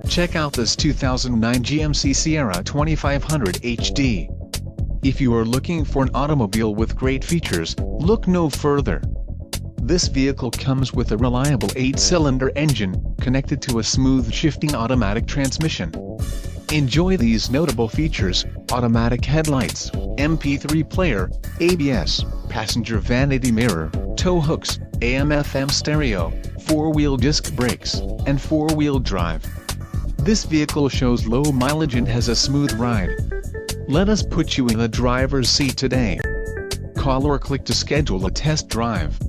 Check out this 2009 GMC Sierra 2500 HD. If you are looking for an automobile with great features, look no further. This vehicle comes with a reliable 8-cylinder engine, connected to a smooth shifting automatic transmission. Enjoy these notable features: automatic headlights, MP3 player, ABS, passenger vanity mirror, tow hooks, AM/FM stereo, 4-wheel disc brakes, and 4-wheel drive. This vehicle shows low mileage and has a smooth ride. Let us put you in the driver's seat today. Call or click to schedule a test drive.